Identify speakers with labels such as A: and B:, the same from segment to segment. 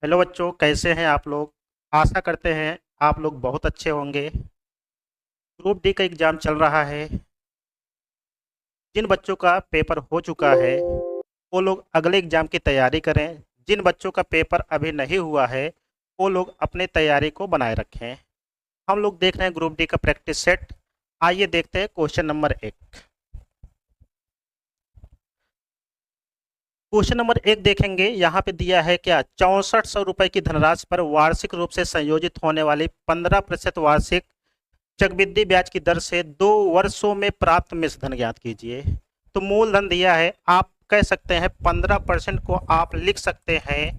A: Hello बच्चों, कैसे हैं आप लोग। आशा करते हैं आप लोग बहुत अच्छे होंगे। ग्रुप डी का एग्ज़ाम चल रहा है। जिन बच्चों का पेपर हो चुका है वो लोग अगले एग्ज़ाम की तैयारी करें। जिन बच्चों का पेपर अभी नहीं हुआ है वो लोग अपने तैयारी को बनाए रखें। हम लोग देख रहे हैं ग्रुप डी का प्रैक्टिस सेट। आइए देखते हैं क्वेश्चन नंबर 1। क्वेश्चन नंबर 1 देखेंगे। यहाँ पे दिया है क्या, 6400 रुपये की धनराशि पर वार्षिक रूप से संयोजित होने वाली 15% वार्षिक चक्रवृद्धि ब्याज की दर से 2 वर्षों में प्राप्त मिश्र धन ज्ञात कीजिए। तो मूलधन दिया है, आप कह सकते हैं 15% को आप लिख सकते हैं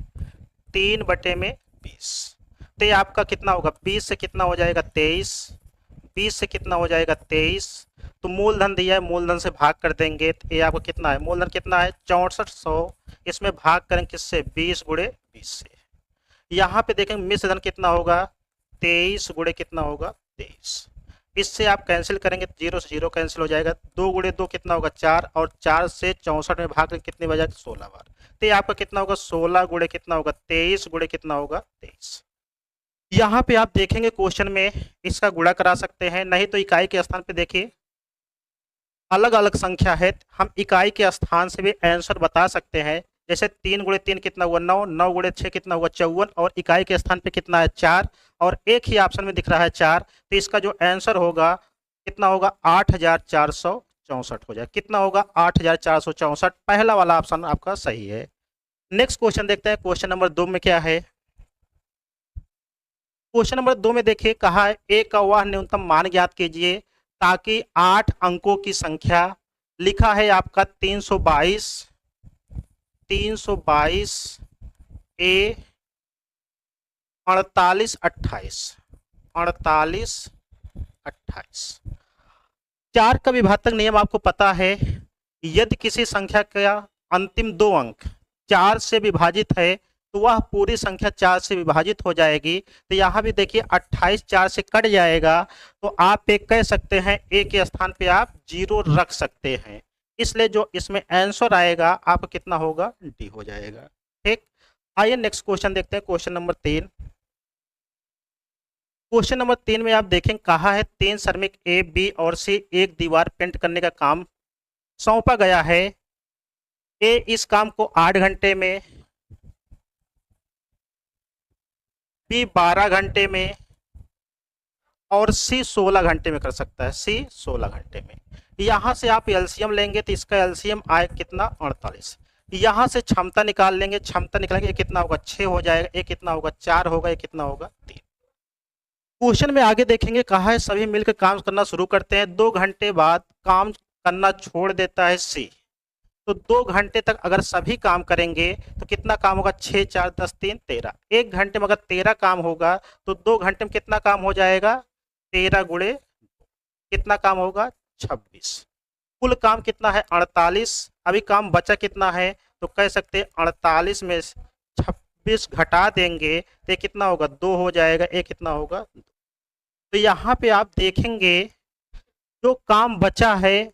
A: 3/20। तो ये आपका कितना होगा, 20 से कितना हो जाएगा 23, 20 से कितना हो जाएगा 23। तो मूलधन दिया है, मूलधन से भाग कर देंगे तो ये आपका कितना है, मूलधन कितना है 6400। इसमें भाग करेंगे किससे, 20 × 20 से। यहाँ पे देखेंगे मिश्र धन कितना होगा, 23 गुणे कितना होगा 23। इससे आप कैंसिल करेंगे तो 0 से 0 कैंसिल हो जाएगा। 2 × 2 कितना होगा 4, और 4 से 64 में भाग कितने बजाय 16 बार। तो ये आपका कितना होगा 16 गुणे कितना होगा 23 गुणे कितना होगा 23। यहाँ पे आप देखेंगे क्वेश्चन में इसका गुणा करा सकते हैं, नहीं तो इकाई के स्थान पे देखिए अलग अलग संख्या है, हम इकाई के स्थान से भी आंसर बता सकते हैं। जैसे 3 × 3 कितना हुआ 9, 9 × 6 कितना हुआ 54, और इकाई के स्थान पे कितना है 4, और एक ही ऑप्शन में दिख रहा है 4। तो इसका जो आंसर होगा कितना होगा 8464 हो जाए। कितना होगा 8464। पहला वाला ऑप्शन आपका सही है। नेक्स्ट क्वेश्चन देखते हैं। क्वेश्चन नंबर 2 में क्या है। क्वेश्चन नंबर 2 में देखिए कहा है ए का वह न्यूनतम मान ज्ञात कीजिए ताकि 8 अंकों की संख्या, लिखा है आपका 322, 322 ए 48 28, 48 28। 4 का विभाजक नियम आपको पता है। यदि किसी संख्या का अंतिम 2 अंक 4 से विभाजित है तो वह पूरी संख्या 4 से विभाजित हो जाएगी। तो यहाँ भी देखिए 28 4 से कट जाएगा, तो आप एक कह सकते हैं ए के स्थान पे आप 0 रख सकते हैं। इसलिए जो इसमें आंसर आएगा आपका कितना होगा, डी हो जाएगा। ठीक, आइए नेक्स्ट क्वेश्चन देखते हैं। Question number 3। क्वेश्चन नंबर 3 में आप देखें कहा है 3 श्रमिक ए बी और सी एक दीवार पेंट करने का काम सौंपा गया है। ए इस काम को 8 घंटे में, बी 12 घंटे में, और सी 16 घंटे में कर सकता है। सी 16 घंटे में। यहाँ से आप एलसीएम लेंगे तो इसका एलसीएम आए कितना 48। यहाँ से क्षमता निकाल लेंगे, क्षमता निकालेंगे कितना होगा 6 हो जाएगा, ये कितना होगा 4 होगा, ये कितना होगा 3। क्वेश्चन में आगे देखेंगे कहा है सभी मिलकर काम करना शुरू करते हैं। 2 घंटे बाद काम करना छोड़ देता है सी। तो 2 घंटे तक अगर सभी काम करेंगे तो कितना काम होगा, 6 4 10 3 13। 1 घंटे में अगर 13 काम होगा तो 2 घंटे में कितना काम हो जाएगा, 13 गुणे कितना काम होगा 26। कुल काम कितना है 48। अभी काम बचा कितना है, तो कह सकते हैं 48 में 26 घटा देंगे तो ये कितना होगा 2 हो जाएगा, ये कितना होगा 2। तो यहाँ पे आप देखेंगे जो काम बचा है,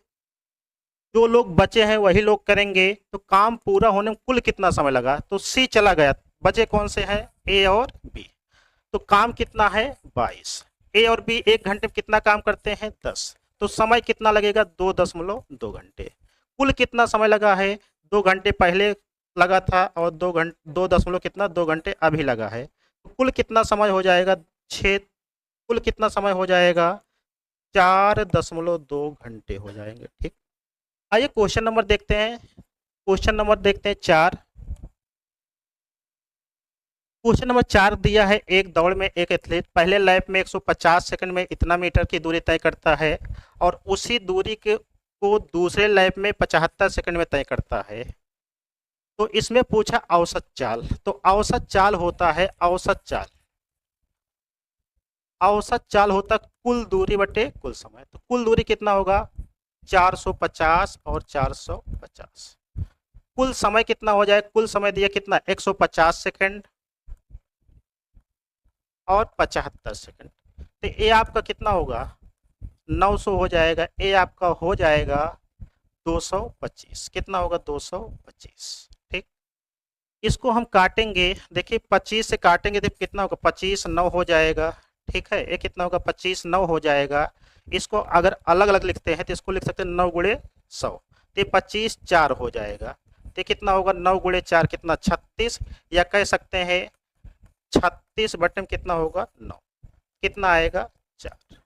A: जो लोग बचे हैं वही लोग करेंगे, तो काम पूरा होने में कुल कितना समय लगा, तो सी चला गया, बचे कौन से हैं ए और बी। तो काम कितना है 22। ए और बी 1 घंटे में कितना काम करते हैं 10, तो समय कितना लगेगा 2.2 घंटे। कुल कितना समय लगा है, 2 घंटे पहले लगा था और 2 घंटे 2 दशमलव कितना 2 घंटे अभी लगा है। तो कुल कितना समय हो जाएगा 6, कुल कितना समय हो जाएगा 4.2 घंटे हो जाएंगे। ठीक, आइए क्वेश्चन नंबर देखते हैं। क्वेश्चन नंबर देखते हैं 4। क्वेश्चन नंबर 4 दिया है एक दौड़ में एक एथलीट पहले लैप में 150 सेकंड में इतना मीटर की दूरी तय करता है और उसी दूरी के को दूसरे लैप में 75 सेकंड में तय करता है। तो इसमें पूछा औसत चाल। तो औसत चाल होता है, औसत चाल, औसत चाल होता कुल दूरी बटे कुल समय। तो कुल दूरी कितना होगा 450 और 450। कुल समय कितना हो जाए, कुल समय दिया कितना 150 सेकंड और 75 सेकंड। तो ये आपका कितना होगा 900 हो जाएगा, ये आपका हो जाएगा 225। कितना होगा 225। ठीक, इसको हम काटेंगे, देखिए 25 से काटेंगे तो कितना होगा, 25 9 हो जाएगा। ठीक है, ये कितना होगा, 25 9 हो जाएगा। इसको अगर अलग अलग लिखते हैं तो इसको लिख सकते हैं 9 गुणे 100, तो ये 25 4 हो जाएगा। तो कितना होगा, 9 गुणे 4 कितना, 36, या कह सकते हैं 36 बटे में कितना होगा 9, कितना आएगा 4।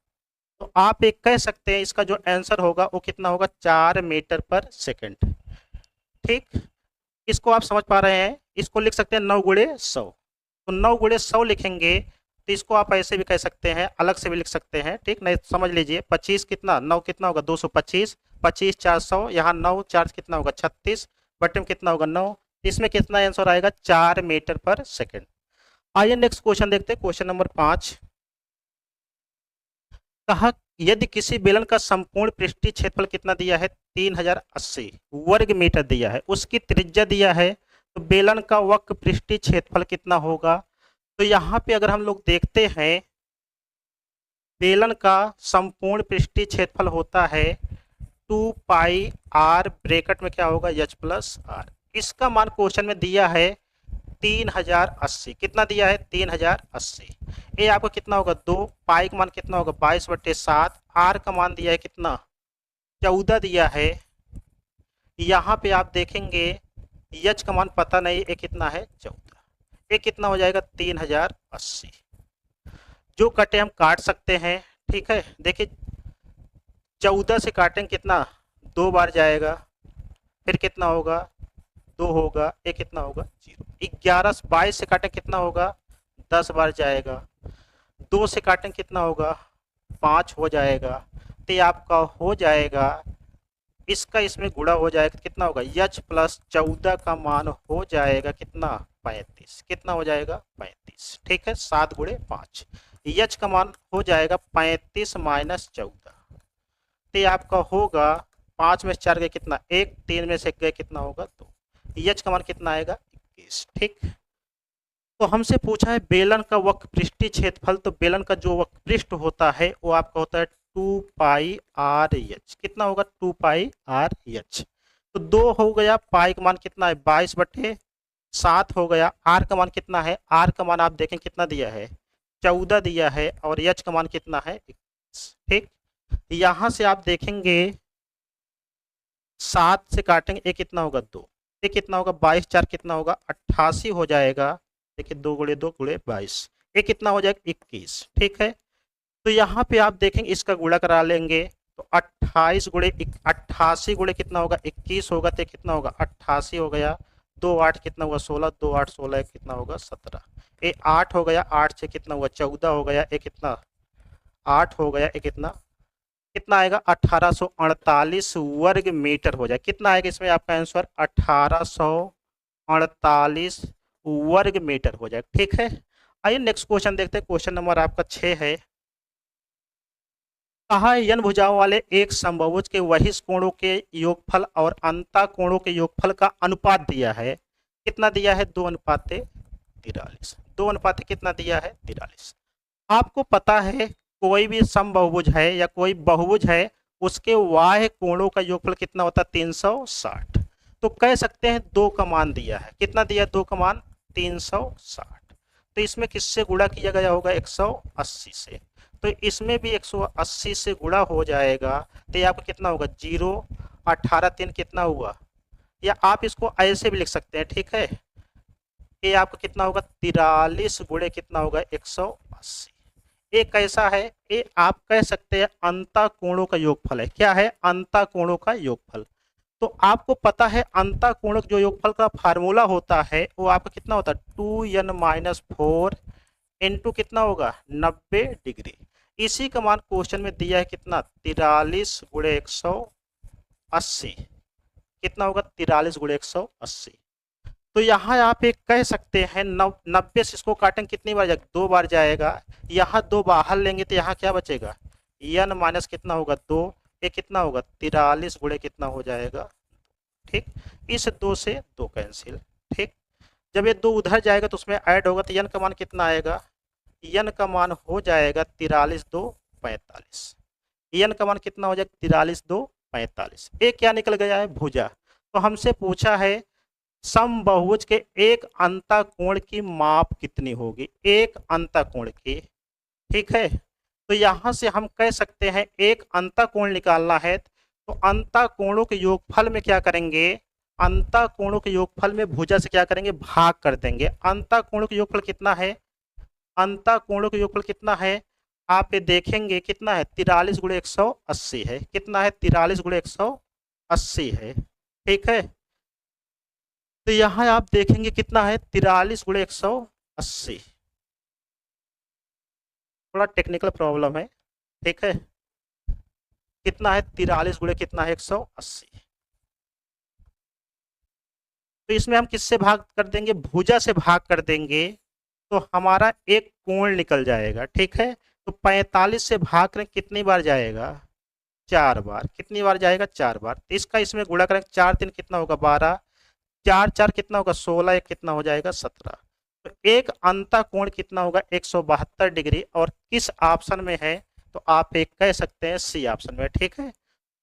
A: तो आप एक कह सकते हैं इसका जो आंसर होगा वो कितना होगा, 4 मीटर पर सेकंड। ठीक, इसको आप समझ पा रहे हैं। इसको लिख सकते हैं 9 गुणे 100, तो 9 गुणे 100 लिखेंगे तो इसको आप ऐसे भी कह सकते हैं, अलग से भी लिख सकते हैं। ठीक, नहीं समझ लीजिए, 25 कितना, 9 कितना होगा 225, 25 400, यहाँ 9 4 कितना होगा 36, बटे में कितना होगा 9, इसमें कितना आंसर आएगा, 4 मीटर पर सेकंड। आइए नेक्स्ट क्वेश्चन देखते हैं, क्वेश्चन नंबर 5। कहा यदि किसी बेलन का संपूर्ण पृष्ठीय क्षेत्रफल कितना दिया है, 3080 वर्ग मीटर दिया है, उसकी त्रिज्या दिया है, तो बेलन का वक्र पृष्ठीय क्षेत्रफल कितना होगा। तो यहाँ पे अगर हम लोग देखते हैं, बेलन का संपूर्ण पृष्ठीय क्षेत्रफल होता है 2 पाई आर, ब्रैकेट में क्या होगा एच प्लस आर। इसका मान क्वेश्चन में दिया है 3080, कितना दिया है 3080। ये आपको कितना होगा 2, पाई का मान कितना होगा 22/7, आर का मान दिया है कितना 14 दिया है। यहाँ पे आप देखेंगे यच का मान पता नहीं, ये कितना है 14, ये कितना हो जाएगा 3080। जो कटे हम काट सकते हैं। ठीक है, देखिए 14 से काटेंगे कितना, 2 बार जाएगा, फिर कितना होगा 2 होगा, ये कितना होगा 0। 11 से 22 से काटें कितना होगा 10 बार जाएगा, 2 से काटें कितना होगा 5 हो जाएगा। तो ये आपका हो जाएगा, इसका इसमें गुणा हो जाएगा, कितना होगा यच प्लस 14 का मान हो जाएगा कितना 35, कितना हो जाएगा 35। ठीक है, 7 गुणे 5, यच का मान हो जाएगा 35 माइनस 14, तो आपका होगा 5 में से 4 गए कितना 1, 3 में से गए कितना होगा 2, यच का मान कितना आएगा 21। ठीक, तो हमसे पूछा है बेलन का वक्र पृष्ठीय क्षेत्रफल, तो बेलन का जो वक्र पृष्ठ होता है वो आपका होता है 2 पाई आर एच, कितना होगा 2 पाई आर एच। तो 2 हो गया, पाई का मान कितना है 22/7 हो गया, आर का मान कितना है, आर का मान आप देखें कितना दिया है 14 दिया है, और एच का मान कितना है 21। ठीक, यहाँ से आप देखेंगे 7 से काटेंगे, ये कितना होगा 2, ये कितना होगा 22 4 कितना होगा 88 हो जाएगा। देखिए 2 गुणे 2 गुणे 22, ये कितना हो जाएगा 21। ठीक है, तो यहाँ पे आप देखेंगे इसका गुणा करा लेंगे, तो 28 गुणे 88 गुणे कितना होगा 21 होगा, तो कितना होगा 88 हो गया, 2 8 कितना हुआ 16, 2 8 16 कितना होगा 17, ये 8 हो गया, 8 से कितना हुआ 14 हो गया, ये कितना 8 हो गया, ये कितना कितना आएगा 1848 वर्ग मीटर हो जाए। कितना आएगा इसमें आपका आंसर 1848 वर्ग मीटर हो जाए। ठीक है, आइए नेक्स्ट क्वेश्चन देखते हैं, क्वेश्चन नंबर आपका 6 है। कहा यन भुजाओं वाले एक समबाहुभुज के वहिष कोणों के योगफल और अंता कोणों के योगफल का अनुपात दिया है, कितना दिया है 2:43, 2 कितना दिया है 43। आपको पता है कोई भी समबाहुभुज है या कोई बहुभुज है, उसके बाह्य कोणों का योगफल कितना होता है 360। तो कह सकते हैं 2 का मान दिया है, कितना दिया है 2 का मान 360। तो इसमें किससे गुणा किया गया होगा 180 से, तो इसमें भी 180 से गुणा हो जाएगा, तो ये आपका कितना होगा 0, 18 3 कितना हुआ, या आप इसको ऐसे भी लिख सकते हैं। ठीक है, ये आपका कितना होगा 43 गुणे कितना होगा 180। ये कैसा है, ये आप कह सकते हैं अंता कोणों का योगफल है। क्या है, अंता कोणों का योगफल। तो आपको पता है अंता कोण जो योगफल का फार्मूला होता है वो आपका कितना होता है 2n-4 इंटू कितना होगा 90 डिग्री। इसी का मान क्वेश्चन में दिया है कितना 43 गुणे 180, कितना होगा 43 गुणे 180। तो यहाँ आप एक कह सकते हैं 90 से इसको काटेंगे कितनी बार जाएगा 2 बार जाएगा, यहाँ 2 बाहर लेंगे तो यहाँ क्या बचेगा n माइनस कितना होगा 2, ये कितना होगा 43 गुणे कितना हो जाएगा। ठीक, इस 2 से 2 कैंसिल। ठीक, जब ये 2 उधर जाएगा तो उसमें ऐड होगा, तो n का मान कितना आएगा, n का मान हो जाएगा 43 2 45, n का मान कितना हो जाएगा 43 2 45। ये क्या निकल गया है भुजा। तो हमसे पूछा है समबाहुभुज के एक अंतःकोण की माप कितनी होगी, एक अंतःकोण की। ठीक है, तो यहां से हम कह सकते हैं एक अंतःकोण निकालना है तो अंतःकोणों के योगफल में क्या करेंगे, अंतःकोणों के योगफल में भुजा से क्या करेंगे, भाग कर देंगे। अंतःकोणों का योगफल कितना है, अंतःकोणों का योगफल कितना है, आप ये देखेंगे कितना है, 43 गुणे 180 है। कितना है, 43 गुणे 180 है। ठीक है, तो यहां आप देखेंगे कितना है, 43 गुणे 180। थोड़ा टेक्निकल प्रॉब्लम है। ठीक है, कितना है, 43 गुणे कितना है, 180। तो इसमें हम किससे भाग कर देंगे, भुजा से भाग कर देंगे तो हमारा एक कोण निकल जाएगा। ठीक है, तो 45 से भाग करें कितनी बार जाएगा, 4 बार। कितनी बार जाएगा, 4 बार। तो इसका इसमें गुणा करें, 4 3 कितना होगा, 12, 4 4 कितना होगा, 16, एक कितना हो जाएगा, 17। तो एक अंतःकोण कितना होगा, 172 डिग्री। और किस ऑप्शन में है, तो आप एक कह सकते हैं सी ऑप्शन में। ठीक है,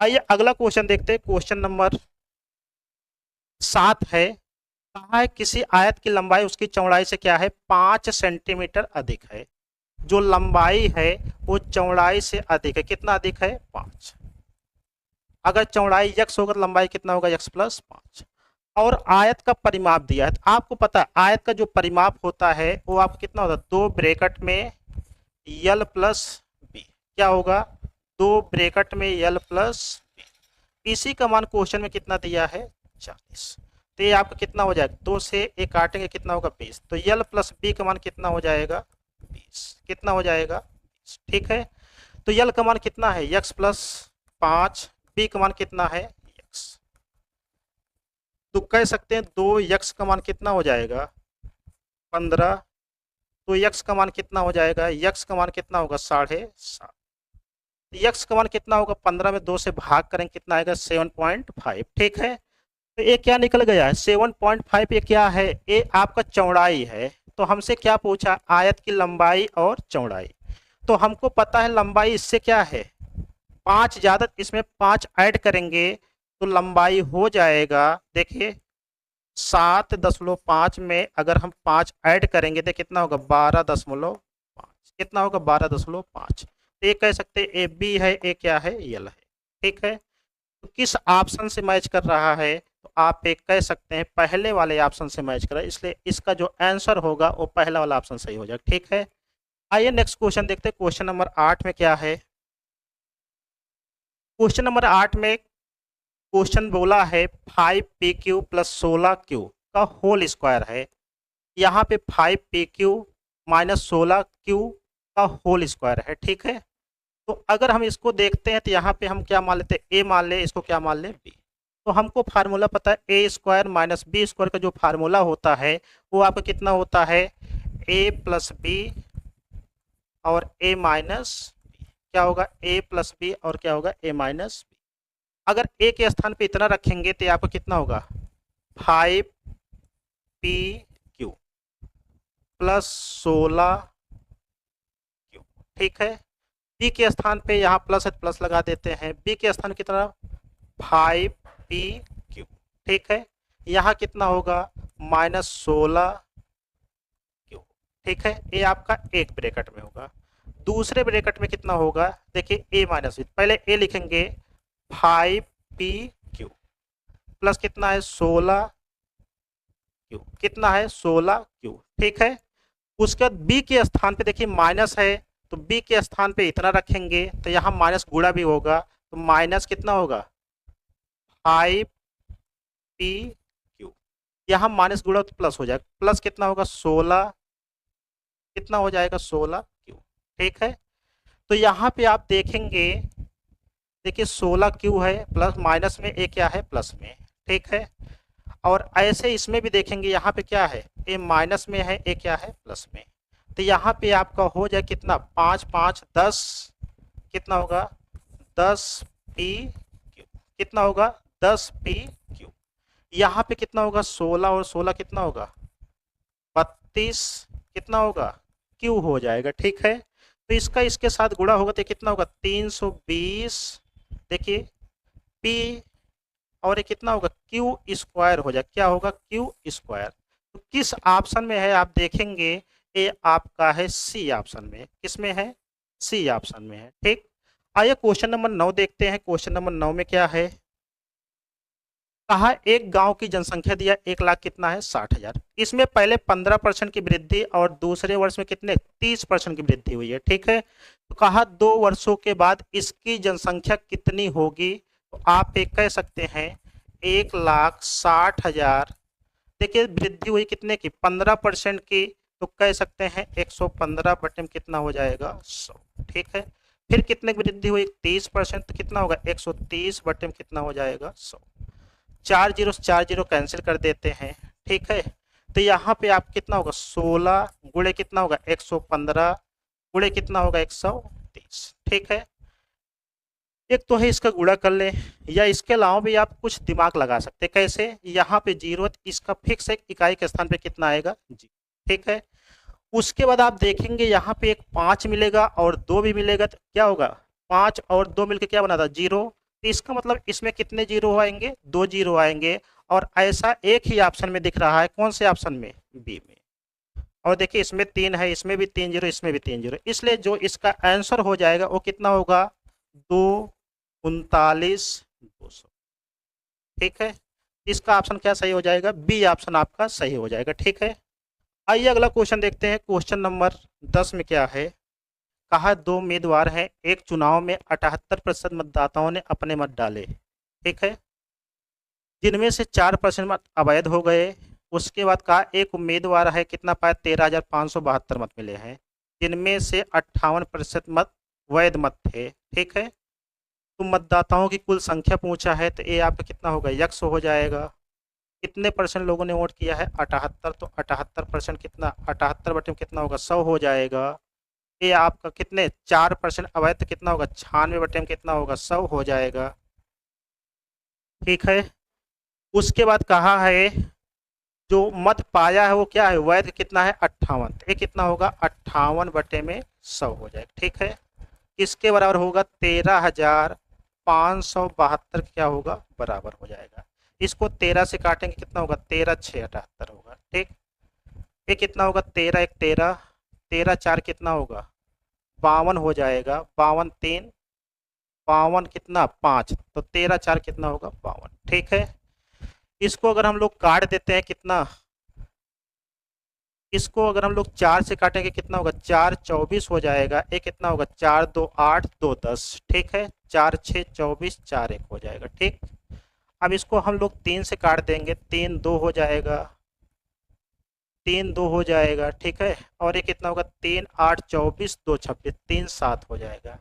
A: आइए अगला क्वेश्चन देखते हैं। क्वेश्चन नंबर 7 है, कहा है किसी आयत की लंबाई उसकी चौड़ाई से क्या है, 5 सेंटीमीटर अधिक है। जो लंबाई है वो चौड़ाई से अधिक है। कितना अधिक है, 5। अगर चौड़ाई यक्स होगा तो लंबाई कितना होगा, यक्स प्लस 5। और आयत का परिमाप दिया है, तो आपको पता है आयत का जो परिमाप होता है वो आपको कितना होता है, 2 ब्रैकेट में यल प्लस बी। क्या होगा, 2 ब्रैकेट में यल प्लस बी। इसी का मान क्वेश्चन में कितना दिया है, 40। तो ये आपका कितना हो जाएगा, 2 से एक काटेंगे कितना होगा, 20। तो यल प्लस बी का मान कितना हो जाएगा, 20। कितना हो जाएगा, 20। ठीक है, तो यल का मान कितना है, यक्स प्लस 5, बी का मान कितना है, यक्स। तो कह सकते हैं 2 यक्स का मान कितना हो जाएगा, 15। तो यक्स का मान कितना हो जाएगा, यक्स का मान कितना होगा, 7.5। यक्स का मान कितना होगा, 15 में 2 से भाग करें कितना आएगा, 7.5। ठीक है, तो ये क्या निकल गया है, 7.5। ये क्या है, ये आपका चौड़ाई है। तो हमसे क्या पूछा, आयत की लंबाई और चौड़ाई। तो हमको पता है लंबाई इससे क्या है, 5 ज्यादा, इसमें 5 ऐड करेंगे तो लंबाई हो जाएगा, देखिए 7.5 में अगर हम 5 ऐड करेंगे तो कितना होगा, 12.5। कितना होगा, 12.5। तो ये कह सकते हैं ए बी है, ए क्या है, यल है। ठीक है, तो किस ऑप्शन से मैच कर रहा है, तो आप एक कह सकते हैं पहले वाले ऑप्शन से मैच कर रहा है, इसलिए इसका जो आंसर होगा वो पहला वाला ऑप्शन सही हो जाएगा। ठीक है, आइए नेक्स्ट क्वेश्चन देखते हैं। क्वेश्चन नंबर 8 में क्या है, क्वेश्चन नंबर 8 में क्वेश्चन बोला है 5pq प्लस 16q का होल स्क्वायर है। यहाँ पे 5pq माइनस 16q का होल स्क्वायर है। ठीक है, तो अगर हम इसको देखते हैं तो यहाँ पे हम क्या मान लेते हैं, a मान ले, इसको क्या मान ले, b। तो हमको फार्मूला पता है, ए स्क्वायर माइनस बी स्क्वायर का जो फार्मूला होता है वो आपका कितना होता है, a प्लस बी और a माइनस बी। क्या होगा, a प्लस बी और क्या होगा, a माइनस बी। अगर a के स्थान पे इतना रखेंगे तो आपको कितना होगा, 5pq प्लस 16q। ठीक है, b के स्थान पे यहाँ प्लस है, प्लस लगा देते हैं। b के स्थान की तरफ 5pq। ठीक है, यहाँ कितना होगा, माइनस 16q। ठीक है, ये आपका एक ब्रैकेट में होगा। दूसरे ब्रैकेट में कितना होगा, देखिए a माइनस बी, पहले a लिखेंगे 5pq प्लस कितना है, 16q। कितना है, 16q। ठीक है, उसके बाद b के स्थान पे देखिए माइनस है, तो b के स्थान पे इतना रखेंगे तो यहाँ माइनस गुणा भी होगा, तो माइनस कितना होगा, 5pq। यहाँ माइनस गुणा तो प्लस हो जाएगा, प्लस कितना होगा, 16, कितना हो जाएगा, 16q। ठीक है, तो यहाँ पे आप देखेंगे, देखिए 16q है, प्लस माइनस में a क्या है, प्लस में। ठीक है, और ऐसे इसमें भी देखेंगे, यहाँ पे क्या है, a माइनस में है, a क्या है, प्लस में। तो यहाँ पे आपका हो जाए कितना, 5 5 10, कितना होगा, 10pq। कितना होगा, 10pq। यहाँ पे कितना होगा, 16 और 16 कितना होगा, 32, कितना होगा, q हो जाएगा। ठीक है, तो इसका इसके साथ गुणा होगा तो कितना होगा, 320। देखिए p और ये कितना होगा क्यू स्क्वायर हो जाएगा, क्या होगा क्यू स्क्वायर। तो किस ऑप्शन में है आप देखेंगे, ये आपका है सी ऑप्शन में, किस में है सी ऑप्शन में है। ठीक, आइए क्वेश्चन नंबर 9 देखते हैं। क्वेश्चन नंबर 9 में क्या है, कहा एक गांव की जनसंख्या दिया 1 लाख कितना है 60,000, इसमें पहले 15% की वृद्धि और दूसरे वर्ष में कितने 30% की वृद्धि हुई है। ठीक है, तो कहा 2 वर्षों के बाद इसकी जनसंख्या कितनी होगी। तो आप एक कह सकते हैं 1,60,000, देखिए वृद्धि हुई कितने की 15% की, तो कह सकते हैं 115 बटे में कितना हो जाएगा 100। ठीक है, फिर कितने की वृद्धि हुई 30%, तो कितना होगा 130 बटे में कितना हो जाएगा 100। 4 जीरो कैंसिल कर देते हैं। ठीक है, तो यहाँ पे आप कितना होगा 16 गुणे कितना होगा 115 गुणे कितना होगा 130। ठीक है, एक तो है इसका गुणा कर ले, या इसके अलावा भी आप कुछ दिमाग लगा सकते हैं। कैसे, यहाँ पे जीरो, इसका फिक्स एक इकाई के स्थान पे कितना आएगा जी। ठीक है, उसके बाद आप देखेंगे यहाँ पे एक 5 मिलेगा और 2 भी मिलेगा, तो क्या होगा 5 और 2 मिलकर क्या बना था 0। तो इसका मतलब इसमें कितने जीरो आएंगे 2 जीरो आएंगे, और ऐसा एक ही ऑप्शन में दिख रहा है, कौन से ऑप्शन में बी में। और देखिए इसमें 3 है, इसमें भी 3 जीरो, इसमें भी 3 जीरो, इसलिए जो इसका आंसर हो जाएगा वो कितना होगा 2,39,200। ठीक है, इसका ऑप्शन क्या सही हो जाएगा, बी ऑप्शन आपका सही हो जाएगा। ठीक है, आइए अगला क्वेश्चन देखते हैं। क्वेश्चन नंबर 10 में क्या है, कहा 2 उम्मीदवार हैं, एक चुनाव में 78% मतदाताओं ने अपने मत डाले। ठीक है, जिनमें से 4% मत अवैध हो गए। उसके बाद कहा एक उम्मीदवार है, कितना पाया 13,572 मत मिले हैं, जिनमें से 58% मत वैध मत थे। ठीक है, तो मतदाताओं की कुल संख्या पूछा है, तो ये आपका कितना होगा यक्स हो जाएगा। कितने परसेंट लोगों ने वोट किया है 78, तो 78% कितना 78 बटे में कितना होगा 100 हो जाएगा। ये आपका कितने 4% अवैध, तो कितना होगा 96 बटे में कितना होगा 100 हो जाएगा। ठीक है, उसके बाद कहा है जो मत पाया है वो क्या है वैध, कितना है 58, ये कितना होगा 58 बटे में 100 हो जाएगा। ठीक है, इसके बराबर होगा 13,572 क्या होगा बराबर हो जाएगा। इसको 13 से काटेंगे कितना होगा 13,678 होगा। ठीक, ये कितना होगा 13 1 13, 13 4 कितना होगा 52 हो जाएगा, 52 3 52 कितना 5, तो 13 4 कितना होगा 52। ठीक है, इसको अगर हम लोग काट देते हैं कितना, इसको अगर हम लोग 4 से काटेंगे कितना होगा 4 24 हो जाएगा, ये कितना होगा 4 2 8 2 10। ठीक है, 4 6 24 4 1 हो जाएगा। ठीक, अब इसको हम लोग 3 से काट देंगे, 3 2 हो जाएगा, 3 2 हो जाएगा। ठीक है, और ये कितना होगा 3 8 24 2 26 3 7 हो जाएगा।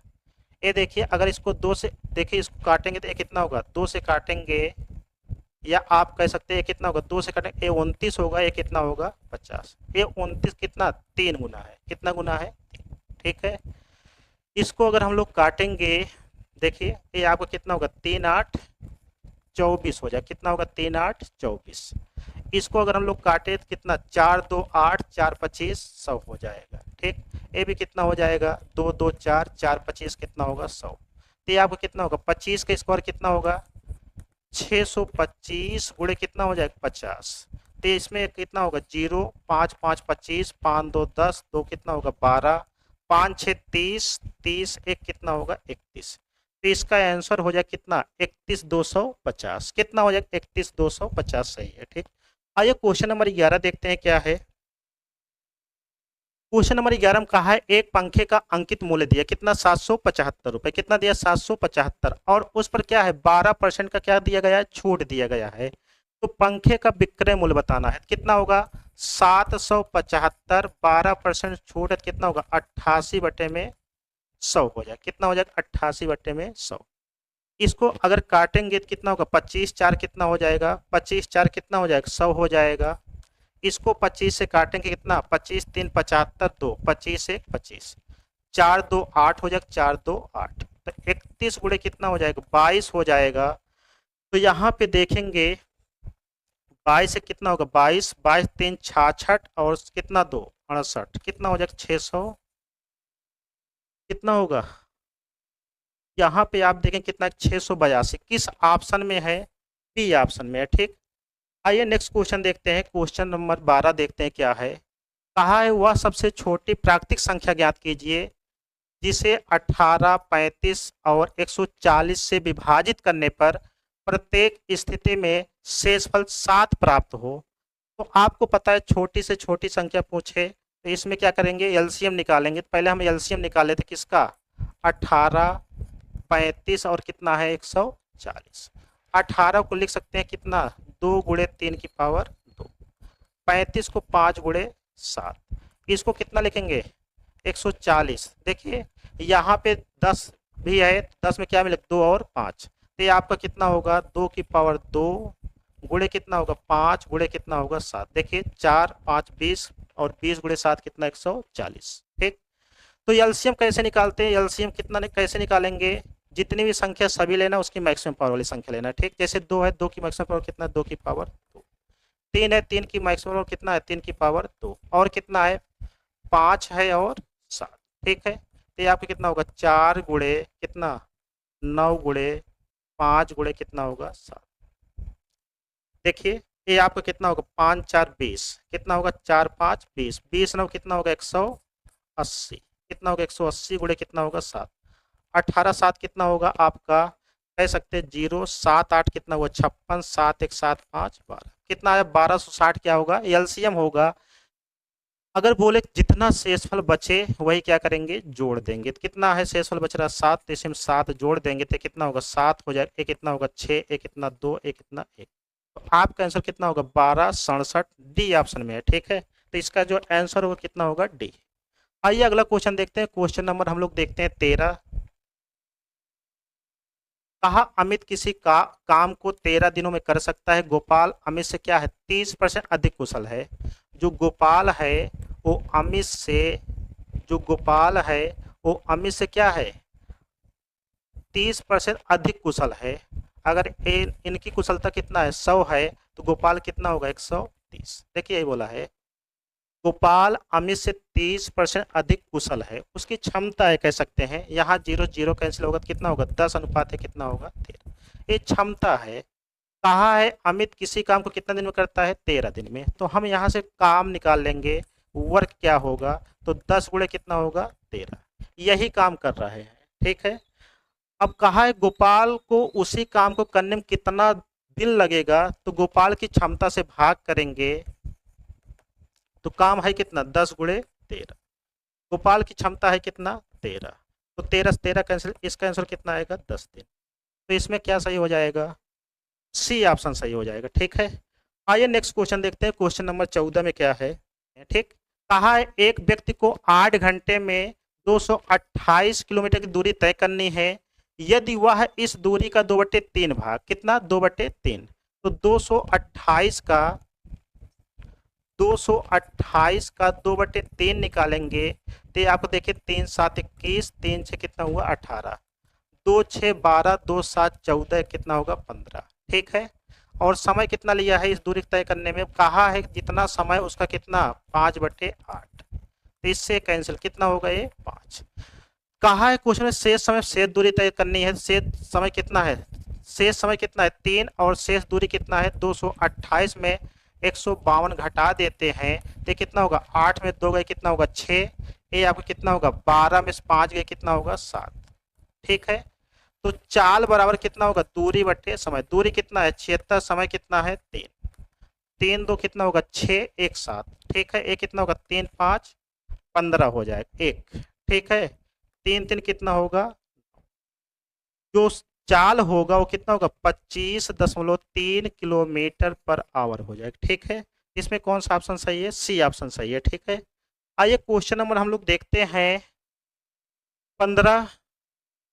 A: ये देखिए अगर इसको 2 से देखिए इसको काटेंगे तो ये कितना होगा 2 से काटेंगे, या आप कह सकते हैं कितना होगा 2 से काटेंगे, ये 29 होगा, ये कितना होगा 50। ये 29 कितना 3 गुना है, कितना गुना है 3। ठीक है, इसको अगर हम लोग काटेंगे, देखिए ये आपको कितना होगा 3 8 24 हो जाएगा, कितना होगा 3 8 24। इसको अगर हम लोग काटे तो कितना 4 2 8 4 25 100 हो जाएगा। ठीक, ये भी कितना हो जाएगा 2 2 4 4 25 कितना होगा 100। तो ये आपको कितना होगा 25 का स्क्वायर कितना होगा 625 गुणे कितना हो जाएगा 50। तो इसमें कितना होगा 0 5 5 25 5 2 10 2 कितना होगा 12 5 6 30 30 1 कितना होगा 31। तो इसका आंसर हो जाए कितना 31,250, कितना हो जाएगा 31,250 सही है। ठीक, आइए क्वेश्चन नंबर 11 देखते हैं क्या है। क्वेश्चन नंबर 11 में कहा है एक पंखे का अंकित मूल्य दिया कितना 775 रुपए, कितना दिया 775, और उस पर क्या है 12% का क्या दिया गया है छूट दिया गया है। तो पंखे का विक्रय मूल्य बताना है, कितना होगा 775, 12% छूट है, कितना होगा 88 बटे में 100 हो जाए, कितना हो जाएगा 88 बटे में 100। इसको अगर काटेंगे तो कितना होगा 25 4 कितना हो जाएगा 25 4 कितना हो जाएगा 100 हो जाएगा। इसको 25 से काटेंगे कितना 25 3 75 2 25 1 25 4 2 8 हो जाएगा 4 2 8, तो 31 गुणे कितना हो जाएगा 22 हो जाएगा। तो यहाँ पे देखेंगे 22 से कितना होगा 22 22 3 66 और कितना 2 68, कितना हो जाएगा 600, कितना होगा यहाँ पे आप देखें कितना 682 किस ऑप्शन में है बी ऑप्शन में है। ठीक, आइए नेक्स्ट क्वेश्चन देखते हैं। क्वेश्चन नंबर 12 देखते हैं क्या है। कहा है वह सबसे छोटी प्राकृतिक संख्या ज्ञात कीजिए जिसे 18, 35 और 140 से विभाजित करने पर प्रत्येक स्थिति में शेषफल 7 प्राप्त हो। तो आपको पता है छोटी से छोटी संख्या पूछे तो इसमें क्या करेंगे, एलसीएम निकालेंगे। तो पहले हम एलसीएम निकाले थे किसका, 18, 35 और कितना है 140। 18 को लिख सकते हैं कितना, 2 गुणे 3 की पावर 2। 35 को 5 गुणे 7, इसको कितना लिखेंगे 140। देखिए यहाँ पे 10 भी है, 10 में क्या मिले 2 और 5, तो ये आपका कितना होगा 2 की पावर 2 गुणे कितना होगा 5 गुणे कितना होगा 7। देखिए 4 5 20 और 20 गुणे 7 कितना 140। ठीक, तो एलसीएम कैसे निकालते हैं, एलसीएम कितना कैसे निकालेंगे, जितनी भी संख्या सभी लेना उसकी मैक्सिमम पावर वाली संख्या लेना। ठीक, जैसे 2 है 2 की मैक्सिमम पावर कितना 2 की पावर 2। 3 है 3 की मैक्सिमम पावर कितना है 3 की पावर 2। और कितना है 5 है और 7। ठीक है, तो ये आपको कितना होगा 4 गुणे कितना 9 गुणे 5 गुणे कितना होगा 7। देखिए ये आपको कितना होगा 5 4 20, कितना होगा 4 5 20, 20 9 कितना होगा 180, कितना होगा 180 गुणे कितना होगा 7। 18 7 कितना होगा आपका, कह सकते हैं 0 7 8 कितना हुआ 56, 7 1 7 5 12, कितना है 1260 क्या होगा एलसीएम होगा। अगर बोले जितना शेषफल बचे वही क्या करेंगे जोड़ देंगे। तो कितना है शेषफल बच रहा है 7, तो इसमें 7 जोड़ देंगे तो कितना होगा 7 हो जाएगा। एक कितना होगा 6, एक कितना 2, एक कितना 1। तो आपका आंसर कितना होगा 1267, डी ऑप्शन में है। ठीक है, तो इसका जो आंसर होगा कितना होगा डी। आइए अगला क्वेश्चन देखते हैं। क्वेश्चन नंबर हम लोग देखते हैं 13। कहा अमित किसी का काम को 13 दिनों में कर सकता है। गोपाल अमित से क्या है 30% अधिक कुशल है। जो गोपाल है वो अमित से, जो गोपाल है वो अमित से क्या है 30% अधिक कुशल है। अगर इनकी कुशलता कितना है 100 है तो गोपाल कितना होगा 130। देखिए यही बोला है गोपाल अमित से 30% अधिक कुशल है। उसकी क्षमता है कह सकते हैं, यहाँ 0 0 कैंसिल होगा तो कितना होगा 10 अनुपात है कितना होगा 13। ये क्षमता है। कहा है अमित किसी काम को कितना दिन में करता है 13 दिन में। तो हम यहाँ से काम निकाल लेंगे, वर्क क्या होगा तो 10 गुणे कितना होगा 13, यही काम कर रहे हैं। ठीक है, अब कहा है गोपाल को उसी काम को करने में कितना दिन लगेगा। तो गोपाल की क्षमता से भाग करेंगे तो काम है कितना 10 गुणे 13। गोपाल की क्षमता है कितना 13, तो 13 से 13 कैंसिल, इसका आंसर कितना आएगा 10 दिन। तो इसमें क्या सही हो जाएगा, सी ऑप्शन सही हो जाएगा। ठीक है, आइए नेक्स्ट क्वेश्चन देखते हैं। क्वेश्चन नंबर 14 में क्या है। ठीक, कहा है एक व्यक्ति को 8 घंटे में 228 किलोमीटर की दूरी तय करनी है। यदि वह इस दूरी का 2/3 भाग, कितना 2/3, तो 228 का 2/3 निकालेंगे तो आपको देखिए 3 7 21, 3 6 कितना हुआ 18, 2 6 12, 2 7 14 कितना होगा 15। ठीक है, और समय कितना लिया है इस दूरी तय करने में, कहा है जितना समय उसका कितना 5/8, तो इससे कैंसिल कितना होगा ये 5। कहा है क्वेश्चन में शेष समय शेष दूरी तय करनी है। शेष समय कितना है, शेष समय कितना है 3 और शेष दूरी कितना है 228 में 152 घटा देते हैं तो कितना होगा 8 में 2 गए कितना होगा 6, ये आपको कितना होगा 12 में 5 गए कितना होगा 7। ठीक है, तो चाल बराबर कितना होगा दूरी बटे समय। दूरी कितना है 76, समय कितना है 3, 3 2 कितना होगा 6 1 7। ठीक है, एक कितना होगा 3 5 15 हो जाएगा 1। ठीक है, 3 3 कितना होगा, जो चाल होगा वो कितना होगा 25.3 किलोमीटर पर आवर हो जाएगा। ठीक है, इसमें कौन सा ऑप्शन सही है, सी ऑप्शन सही है। ठीक है, आइए क्वेश्चन नंबर हम लोग देखते हैं 15।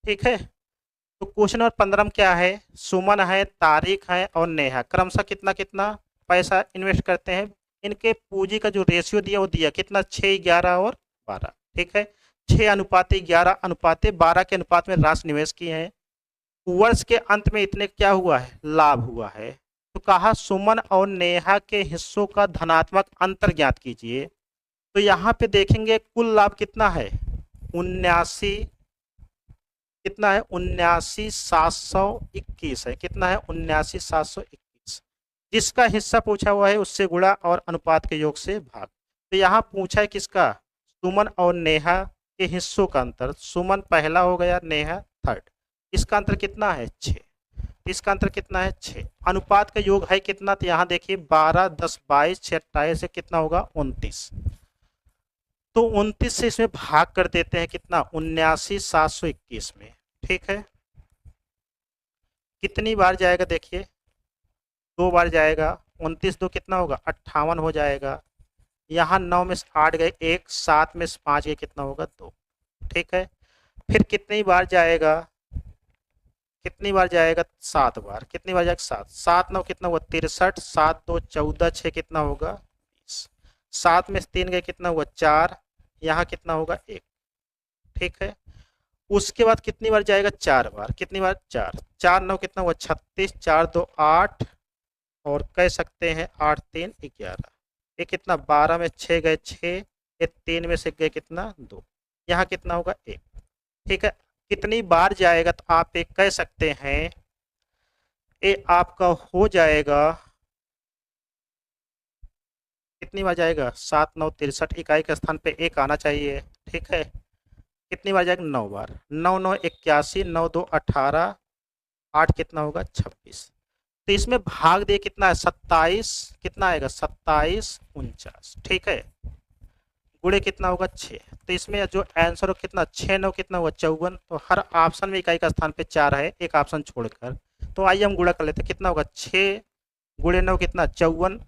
A: ठीक है, तो क्वेश्चन नंबर 15 में क्या है, सुमन है, तारिक है और नेहा क्रमशः कितना कितना पैसा इन्वेस्ट करते हैं। इनके पूंजी का जो रेशियो दिया वो दिया कितना 6 11 और 12। ठीक है, 6:11:12 के अनुपात में राशि निवेश किए हैं। वर्ष के अंत में इतने क्या हुआ है लाभ हुआ है। तो कहा सुमन और नेहा के हिस्सों का धनात्मक अंतर ज्ञात कीजिए। तो यहाँ पे देखेंगे कुल लाभ कितना है 79 कितना है 79,721 है। कितना है 79,721। जिसका हिस्सा पूछा हुआ है उससे गुणा और अनुपात के योग से भाग। तो यहाँ पूछा है किसका, सुमन और नेहा के हिस्सों का अंतर। सुमन पहला हो गया, नेहा थर्ड। इसका अंतर कितना है 6। इसका अंतर कितना है 6। अनुपात का योग है कितना, तो यहाँ देखिए 12, 10, 22, 6, 28 से कितना होगा 29। तो 29 से इसमें भाग कर देते हैं कितना 79,721 में। ठीक है, कितनी बार जाएगा देखिए, 2 बार जाएगा। 29 दो कितना होगा 58 हो जाएगा। यहाँ 9 में से 8 गए 1, 7 में से 5 गए कितना होगा 2। ठीक है, फिर कितनी बार जाएगा, कितनी बार जाएगा 7 बार। कितनी बार जाएगा 7, 7 9 कितना हुआ 63, 7 2 14, 6 कितना होगा 20। 7 में से 3 गए कितना हुआ 4, यहाँ कितना होगा 1। ठीक है, उसके बाद कितनी बार जाएगा 4 बार। कितनी बार 4, 4 9 कितना हुआ 36, 4 2 8 और कह सकते हैं 8 3 11। ये कितना 12 में 6 गए 6, ये 3 में से गए कितना 2, यहाँ कितना होगा 1। ठीक है, कितनी बार जाएगा तो आप एक कह सकते हैं ये आपका हो जाएगा, कितनी बार जाएगा 7 9 63, इकाई के स्थान पे 1 आना चाहिए। ठीक है, कितनी बार जाएगा 9 बार। 9 9 81, 9 2 18, 8 कितना होगा 26। तो इसमें भाग दे कितना है 27, कितना आएगा 27 49। ठीक है, गुणे कितना होगा 6। तो इसमें जो आंसर हो कितना 6 9 कितना हुआ 54। तो हर ऑप्शन में इकाई का स्थान पे 4 है, एक ऑप्शन छोड़कर। तो आइए हम गुणा कर लेते हैं, कितना होगा 6 गुणे 9 कितना 54।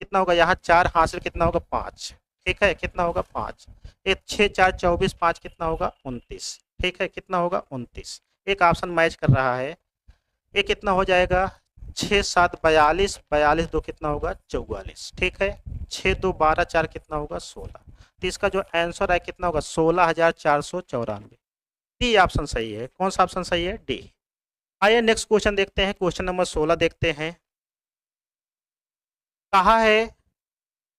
A: कितना होगा यहाँ 4 हासिल कितना होगा 5। ठीक है, कितना होगा 5, एक 6 4 24, 5 कितना होगा 29। ठीक है, कितना होगा 29, एक ऑप्शन मैच कर रहा है। ये कितना हो जाएगा 6 7 42, 42 2 कितना होगा 44। ठीक है, 6 2 12, 4 कितना होगा 16। तो इसका जो आंसर है कितना होगा 16,494। डी ऑप्शन सही है। कौन सा ऑप्शन सही है, डी। आइए नेक्स्ट क्वेश्चन देखते हैं, क्वेश्चन नंबर 16 देखते हैं। कहा है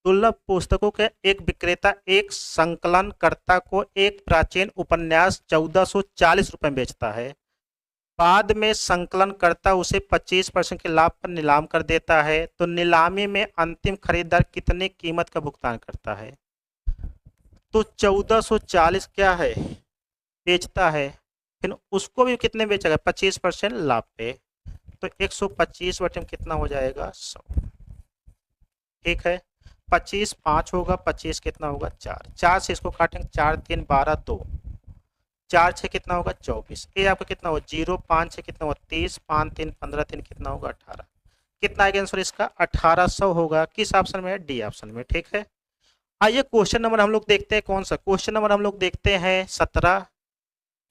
A: दुर्लभ पुस्तकों के एक विक्रेता एक संकलनकर्ता को एक प्राचीन उपन्यास 1440 रुपए में बेचता है। बाद में संकलनकर्ता उसे 25% के लाभ पर नीलाम कर देता है। तो नीलामी में अंतिम खरीदार कितने कीमत का भुगतान करता है। तो 1440 क्या है बेचता है, फिर उसको भी कितने बेचेगा 25% लाभ पे। तो 125 बटे में कितना हो जाएगा 100। ठीक है, 25 5 होगा, 25 कितना होगा 4, 4 से इसको काटेंगे 4 3 12 2, 4 6 कितना होगा 24। ये आपका कितना होगा 0, 5 6 कितना होगा 30, 5 3 15 3 कितना होगा 18। कितना आएगा आंसर इसका 1800 होगा। किस ऑप्शन में है, डी ऑप्शन में। ठीक है, आइए क्वेश्चन नंबर हम लोग देखते हैं, कौन सा क्वेश्चन नंबर हम लोग देखते हैं 17।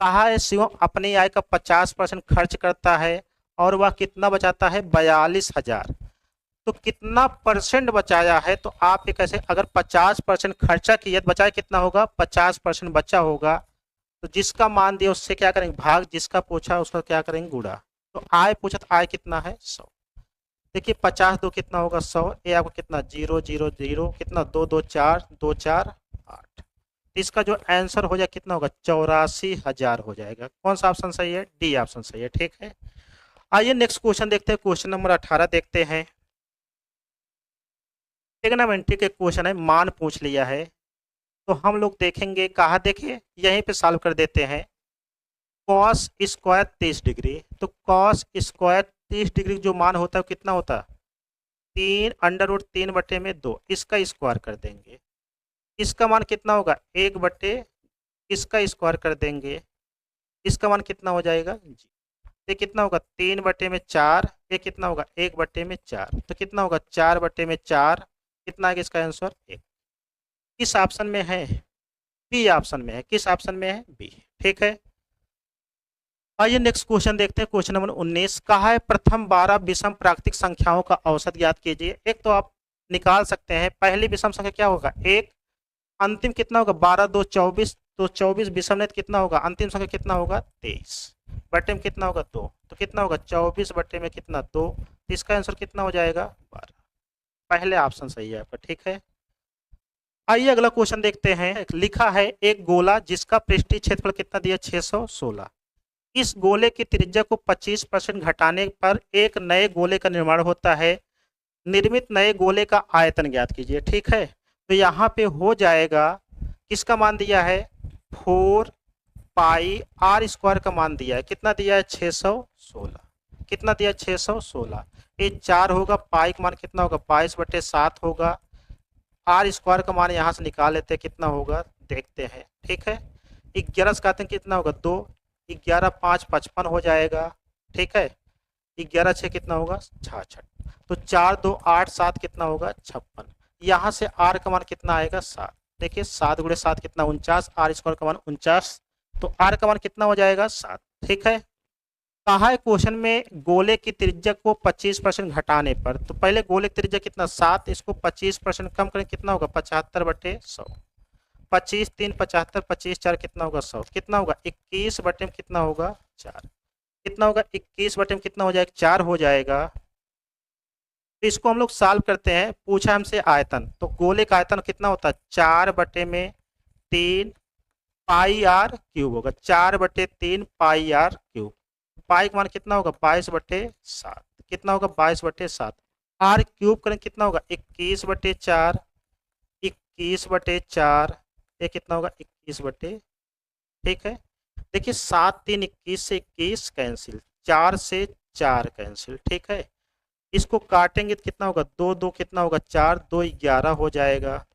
A: कहा है शिवम अपनी आय का 50% खर्च करता है और वह कितना बचाता है 42,000। तो कितना परसेंट बचाया है, तो आप ये कैसे, अगर 50% खर्चा किया तो बचाया कितना होगा 50% बचा होगा। तो जिसका मान दिया उससे क्या करेंगे भाग, जिसका पूछा उसका क्या करेंगे गुणा। तो आय पूछा तो आय कितना है 100। देखिए 50 2 कितना होगा 100, ये आपको कितना 0 0 0 कितना 2 2 4 2 4 8। इसका जो आंसर हो जाए कितना होगा 84,000 हो जाएगा। कौन सा ऑप्शन सही है, डी ऑप्शन सही है। ठीक है, आइए नेक्स्ट क्वेश्चन देखते हैं, क्वेश्चन नंबर 18 देखते हैं। ट्रिग्नोमेट्री के क्वेश्चन है, मान पूछ लिया है। तो हम लोग देखेंगे, कहा देखिए यहीं पे सॉल्व कर देते हैं। कॉस स्क्वायर 30 डिग्री, तो कॉस स्क्वायर 30 डिग्री जो मान होता है कितना होता है 3 अंडर रूट 3 बटे में 2, इसका स्क्वायर कर देंगे। इसका मान कितना होगा 1 बटे, इसका स्क्वायर कर देंगे, इसका मान कितना हो जाएगा जी। ये कितना होगा 3 बटे में 4, ये कितना होगा 1 बटे में 4, तो कितना होगा 4 बटे में 4। कितना आएगा इसका आंसर 1। किस ऑप्शन में है, बी ऑप्शन में है। किस ऑप्शन में है, बी। ठीक है, आइए नेक्स्ट क्वेश्चन देखते हैं, क्वेश्चन नंबर 19। कहा है प्रथम 12 विषम प्राकृतिक संख्याओं का औसत ज्ञात कीजिए। एक तो आप निकाल सकते हैं, पहली विषम संख्या क्या होगा 1, अंतिम कितना होगा 12 2 24, तो 24 विषम नहीं कितना होगा अंतिम संख्या कितना होगा 23, बटे में कितना होगा 2, तो कितना होगा 24 बटे में कितना 2, तो इसका आंसर कितना हो जाएगा 12। पहले ऑप्शन सही है आपका। ठीक है, आइए अगला क्वेश्चन देखते हैं। लिखा है एक गोला जिसका पृष्ठीय क्षेत्रफल कितना दिया 616, इस गोले की त्रिज्या को 25% घटाने पर एक नए गोले का निर्माण होता है। निर्मित नए गोले का आयतन ज्ञात कीजिए। ठीक है, तो यहाँ पे हो जाएगा, किसका मान दिया है, 4 पाई आर स्क्वायर का मान दिया है, कितना दिया है, 616। कितना दिया, 616। ये 4 होगा, पाई का मान कितना होगा, 22/7 होगा। आर स्क्वायर का मान यहाँ से निकाल लेते हैं, कितना होगा देखते हैं। ठीक है, 11 से काटते हैं कितना होगा, 2, 11 5 55 हो जाएगा। ठीक है, 11 6 कितना होगा, 66। तो 4 2 8 7 कितना होगा, 56। यहाँ से आर का मान कितना आएगा, 7। देखिए 7 × 7 कितना, 49। आर स्क्वायर का मान 49, तो आर का मान कितना हो जाएगा, 7। ठीक है, कहा है क्वेश्चन में गोले की त्रिज्या को 25% घटाने पर, तो पहले गोले की त्रिज्या कितना, 7, इसको 25% कम करें, कितना होगा, 75/100। 25 3 75, 25 4 कितना होगा, 100। कितना होगा, 21 बटे में कितना होगा, 4। कितना होगा, 21 बटे में कितना हो जाएगा, 4 हो जाएगा। तो इसको हम लोग सॉल्व करते हैं। पूछा हमसे आयतन, तो गोले का आयतन कितना होता है, 4/3 पाई आर क्यूब होगा। 4/3 पाई आर क्यूब। पाई का मान कितना होगा, 22/7। कितना होगा, 22/7। आर क्यूब करें कितना होगा, 21/4। 21/4 ये कितना होगा, 21 ठीक है। देखिए 7 3 21 से 21 कैंसिल, 4 से 4 कैंसिल। ठीक है, इसको काटेंगे तो कितना होगा, 2 2 कितना होगा, 4 2 11 हो जाएगा।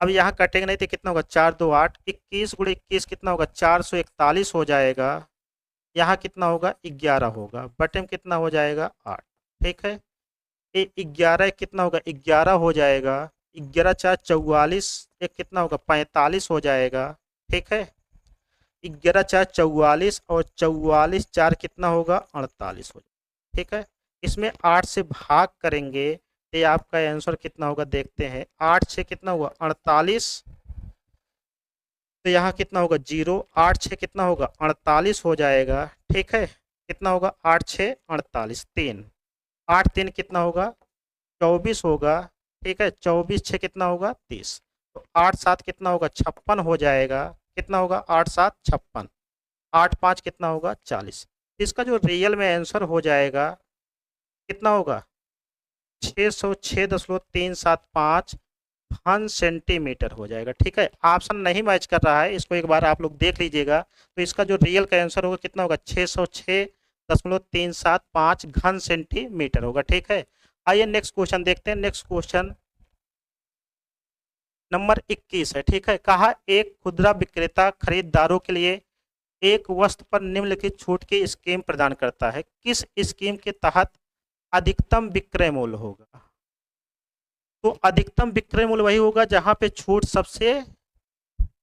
A: अब यहाँ कटेंगे नहीं तो कितना होगा, 4 2 8। 21 × 21 कितना होगा, 441 हो जाएगा। यहाँ कितना होगा, 11 होगा, बटे में कितना हो जाएगा, 8। ठीक है, ये 11 कितना होगा, 11 हो जाएगा। 11 4 44, एक कितना होगा, 45 हो जाएगा। ठीक है, 11 4 44 और 44 4 कितना होगा, 48 हो जाएगा। ठीक है, इसमें 8 से भाग करेंगे तो ये आपका आंसर कितना होगा देखते हैं। 8 से कितना हुआ, 48। तो यहाँ कितना होगा, 0। 8 6 कितना होगा, 48 हो जाएगा। ठीक है, कितना होगा, 8 6 48, 3। 8 3 कितना होगा, 24 होगा। ठीक है, 24 6 कितना होगा, 30। तो 8 7 कितना होगा, 56 हो जाएगा। कितना होगा, 8 7 56। 8 5 कितना होगा, 40। इसका जो रियल में आंसर हो जाएगा कितना होगा, 606.375 घन सेंटीमीटर हो जाएगा। ठीक है, ऑप्शन नहीं मैच कर रहा है, इसको एक बार आप लोग देख लीजिएगा। तो इसका जो रियल का आंसर होगा कितना होगा, 606.375 घन सेंटीमीटर होगा। ठीक है, आइए नेक्स्ट क्वेश्चन देखते हैं। नेक्स्ट क्वेश्चन नंबर 21 है। ठीक है, कहा एक खुदरा विक्रेता खरीदारों के लिए एक वस्तु पर निम्नलिखित छूट की स्कीम प्रदान करता है, किस स्कीम के तहत अधिकतम विक्रय मूल्य होगा। तो अधिकतम विक्रय मूल्य वही होगा जहां पे छूट सबसे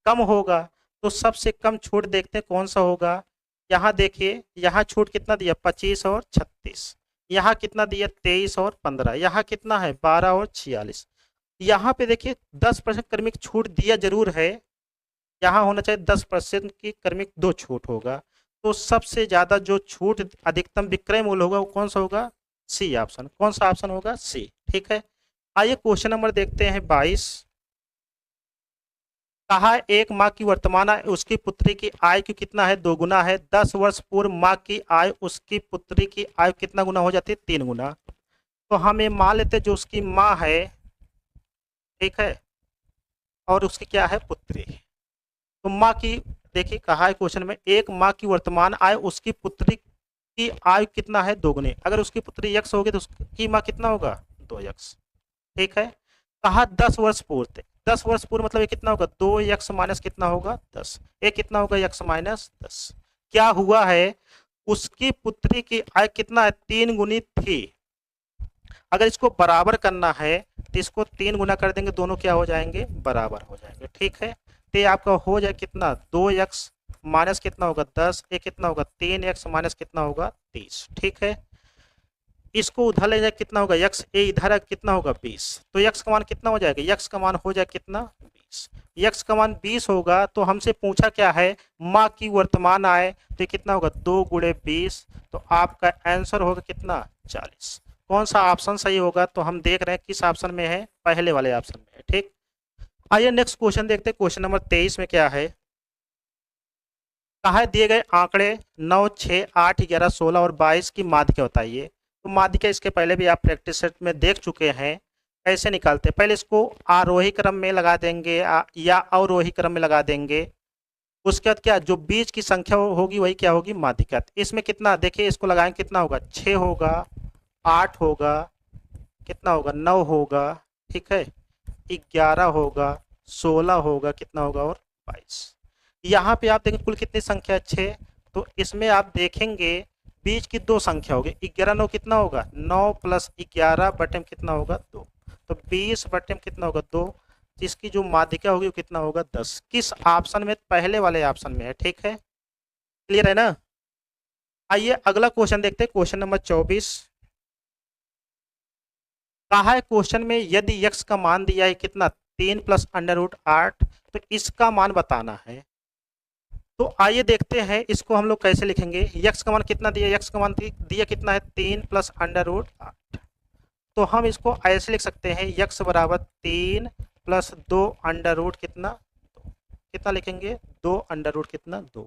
A: कम होगा। तो सबसे कम छूट देखते हैं कौन सा होगा। यहाँ देखिए, यहाँ छूट कितना दिया, 25 और 36। यहाँ कितना दिया, 23 और 15। यहाँ कितना है, 12 और 46। यहाँ पे देखिए 10% कर्मिक छूट दिया जरूर है, यहाँ होना चाहिए 10% की कर्मिक 2 छूट होगा। तो सबसे ज्यादा जो छूट अधिकतम विक्रय मूल्य होगा वो कौन सा होगा, सी ऑप्शन। कौन सा ऑप्शन होगा, सी। ठीक है, आइए क्वेश्चन नंबर देखते हैं 22। कहा एक माँ की वर्तमान आय उसकी पुत्री की आय की कितना है, 2 गुना है। 10 वर्ष पूर्व माँ की आय उसकी पुत्री की आय कितना गुना हो जाती है, 3 गुना। तो हम ये मान लेते हैं जो उसकी माँ है, ठीक है, और उसकी क्या है, पुत्री। तो माँ की, देखिए कहा है क्वेश्चन में, एक माँ की वर्तमान आय उसकी पुत्री की आय कितना है, 2 गुनी। अगर उसकी पुत्री यक्स होगी तो उसकी माँ कितना होगा, 2x। ठीक है, कहा 10 वर्ष पूर्व थे। 10 वर्ष पूर्व मतलब ये कितना होगा, 2x माइनस कितना होगा, 10। ये कितना होगा, x माइनस 10। क्या हुआ है, उसकी पुत्री की आय कितना है, 3 गुनी थी। अगर इसको बराबर करना है तो इसको 3 गुना कर देंगे, दोनों क्या हो जाएंगे, बराबर हो जाएंगे। ठीक है, तो ये आपका हो जाए कितना, 2x माइनस कितना होगा, 10। ये कितना होगा, 3x माइनस कितना होगा, 30। ठीक है, इसको उधर ले जाए कितना होगा, x। ये इधर कितना होगा, 20। तो x का मान कितना हो जाएगा, x का मान हो जाए कितना, 20। x का मान 20 होगा। तो हमसे पूछा क्या है, माँ की वर्तमान आय, तो कितना होगा, 2 × 20। तो आपका आंसर होगा कितना, 40। कौन सा ऑप्शन सही होगा, तो हम देख रहे हैं किस ऑप्शन में है, पहले वाले ऑप्शन में है। ठीक, आइए नेक्स्ट क्वेश्चन देखते हैं। क्वेश्चन नंबर 23 में क्या है, कहा है दिए गए आंकड़े 9, 6, 8, 11, 16 और 22 की माध्यिका बताइए। तो माध्यिका इसके पहले भी आप प्रैक्टिस सेट में देख चुके हैं। कैसे निकालते हैं, पहले इसको आरोही क्रम में लगा देंगे या अवरोही क्रम में लगा देंगे। उसके बाद क्या, जो बीच की संख्या होगी वही क्या होगी, माध्यिका। इसमें कितना, देखिए इसको लगाएंगे कितना होगा, 6 होगा, 8 होगा, कितना होगा, 9 होगा, ठीक है, 11 होगा, 16 होगा, कितना होगा, और 22। यहाँ पे आप देखेंगे कुल कितनी संख्या है, 6। तो इसमें आप देखेंगे बीच की दो संख्या होगी, 11 9 कितना होगा, 9 प्लस 11 बटे में कितना होगा, 2। तो 20 बटे में कितना होगा, 2। इसकी जो माध्यिका होगी वो कितना होगा, 10। किस ऑप्शन में, पहले वाले ऑप्शन में है, ठीक है, क्लियर है ना। आइए अगला क्वेश्चन देखते हैं, क्वेश्चन नंबर 24। कहा है क्वेश्चन में यदि x का मान दिया है कितना, 3 प्लस अंडर रूट 8, तो इसका मान बताना है। तो आइए देखते हैं इसको हम लोग कैसे लिखेंगे। x का मान कितना दिया, x का मान दिया कितना है, 3 प्लस अंडर रूट 8। तो हम इसको ऐसे लिख सकते हैं, x बराबर 3 प्लस 2 अंडर रूट कितना, कितना लिखेंगे, 2 अंडर रूट कितना, 2।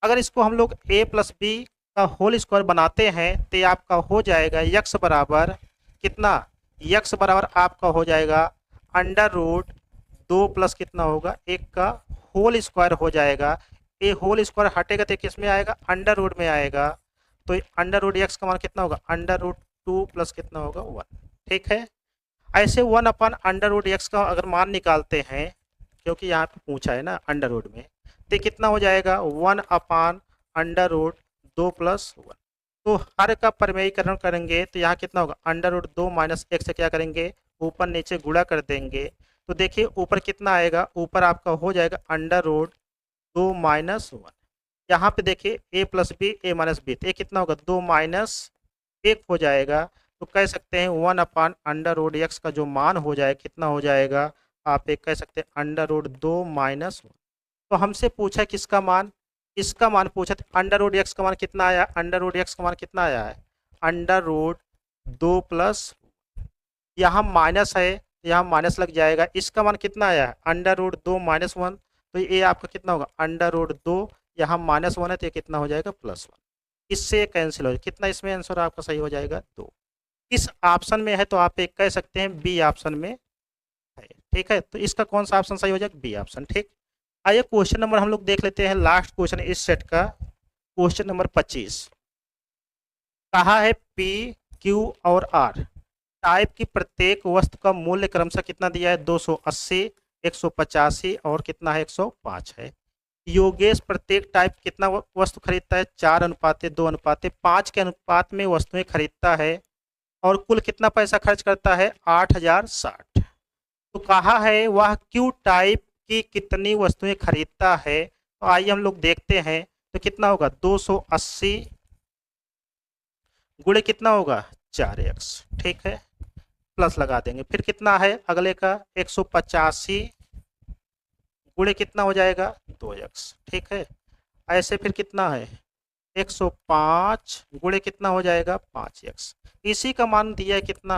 A: अगर इसको हम लोग a प्लस बी का होल स्क्वायर बनाते हैं तो ये आपका हो जाएगा x बराबर कितना, x बराबर आपका हो जाएगा अंडर रूट 2 प्लस कितना होगा, 1 का होल स्क्वायर हो जाएगा। ये होल स्क्वायर हटेगा तो किस में आएगा, अंडर रूट में आएगा। तो अंडर रूट x का मान कितना होगा, अंडर रूट 2 प्लस कितना होगा, 1, ठीक है। ऐसे 1 अपन अंडर रूट x का अगर मान निकालते हैं, क्योंकि यहाँ पे पूछा है ना अंडर रूट में, तो कितना हो जाएगा, 1 अपान अंडर रूट 2 प्लस 1। तो हर का परिमेयीकरण करेंगे तो यहाँ कितना होगा, अंडर रूट 2 माइनस 1 से क्या करेंगे, ऊपर नीचे गुणा कर देंगे। तो देखिए ऊपर कितना आएगा, ऊपर आपका हो जाएगा अंडर रूट 2 माइनस 1। यहाँ पे देखिए a plus B, A minus B, तो ये कितना होगा, 2 माइनस 1 हो जाएगा। तो कह सकते हैं 1 अपान अंडर रूट एक्स का जो मान हो जाएगा कितना हो जाएगा, आप एक कह सकते हैं अंडर रूट 2 माइनस 1। तो हमसे पूछा किसका मान, इसका मान पूछा, तो अंडर रूट एक्स का मान कितना आया, अंडर रूट एक्स का मान कितना आया है, अंडर रूट 2 प्लस, यहाँ माइनस है, यहाँ माइनस लग जाएगा। इसका मान कितना आया है, अंडर रूट 2 माइनस 1। तो ये आपका कितना होगा, अंडर रूट 2, यहाँ माइनस 1 है तो ये कितना हो जाएगा, प्लस 1। इससे कैंसिल हो जाएगा, कितना इसमें आंसर आपका सही हो जाएगा, 2। इस ऑप्शन में है तो आप एक कह सकते हैं बी ऑप्शन में है, ठीक है। तो इसका कौन सा ऑप्शन सही हो जाएगा, बी ऑप्शन, ठीक। आइए क्वेश्चन नंबर हम लोग देख लेते हैं, लास्ट क्वेश्चन इस सेट का, क्वेश्चन नंबर 25। कहा है पी, क्यू और आर टाइप की प्रत्येक वस्तु का मूल्य क्रमशः कितना दिया है, 280, 185 और कितना है, 105 है। योगेश प्रत्येक टाइप कितना वस्तु खरीदता है, 4:2:5 के अनुपात में वस्तुएं खरीदता है और कुल कितना पैसा खर्च करता है, 8060। तो कहा है वह क्यू टाइप की कितनी वस्तुएं खरीदता है। तो आइए हम लोग देखते हैं, तो कितना होगा, 280 गुणे कितना होगा, 4x, ठीक है, प्लस लगा देंगे। फिर कितना है अगले का, 185 गुणे कितना हो जाएगा, 2x, ठीक है। ऐसे फिर कितना है, 105 गुणे कितना हो जाएगा, 5x। इसी का मान दिया है कितना,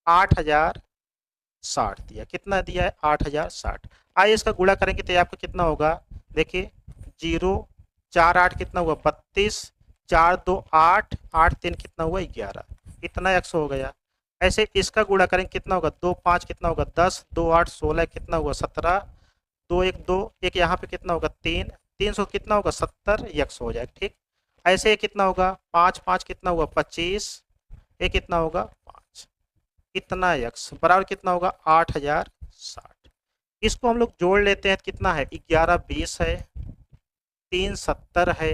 A: 8060 दिया, कितना दिया है, 8060। आइए इसका गुणा करेंगे तो आपका कितना होगा, देखिए 0 4 8 कितना हुआ, 32, 4 2 8, 8 3 कितना हुआ, 11, इतना x हो गया। ऐसे इसका गुणा करेंगे कितना होगा, 2 5 कितना होगा, 10, 2 8 16 कितना हुआ, 17, 2 1 2, एक यहाँ पे कितना होगा, 3 300 कितना होगा, 70 x हो जाएगा, ठीक। ऐसे ये कितना होगा, 5 5 कितना हुआ, 25, ये कितना होगा, 5, इतना x बराबर कितना होगा, 8060। इसको हम लोग जोड़ लेते हैं, कितना है, 11 20 है, 3 70 है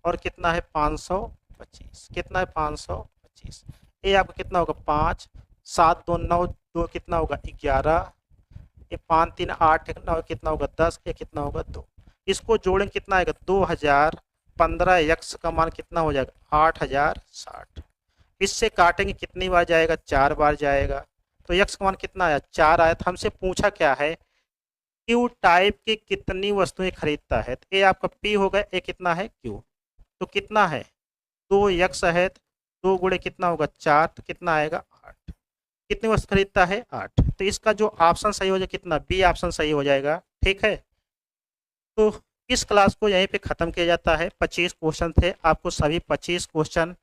A: और कितना है, 525, कितना है, 525। ये आपका कितना होगा, 5 7 2 9 2 कितना होगा, 11, ये 5 3 8 9 कितना होगा, 10, ये कितना होगा, 2। इसको जोड़ेंगे कितना आएगा, 2015 x का मान कितना हो जाएगा, 8060। इससे काटेंगे कितनी बार जाएगा, 4 बार जाएगा। तो x का मान कितना आया, 4 आया। तो हमसे पूछा क्या है, क्यू टाइप की कितनी वस्तुएं खरीदता है। तो ये आपका p होगा, ये कितना है, q, तो कितना है, 2x है, 2 गुणे कितना होगा, 4, तो कितना आएगा, 8। कितनी वस्तु खरीदता है, 8। तो इसका जो ऑप्शन सही हो जाएगा कितना, बी ऑप्शन सही हो जाएगा, ठीक है। तो इस क्लास को यहीं पे ख़त्म किया जाता है। 25 क्वेश्चन थे, आपको सभी 25 क्वेश्चन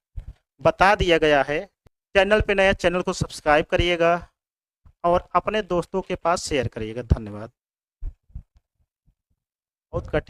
A: बता दिया गया है। चैनल पे नया, चैनल को सब्सक्राइब करिएगा और अपने दोस्तों के पास शेयर करिएगा। धन्यवाद। बहुत कटिंग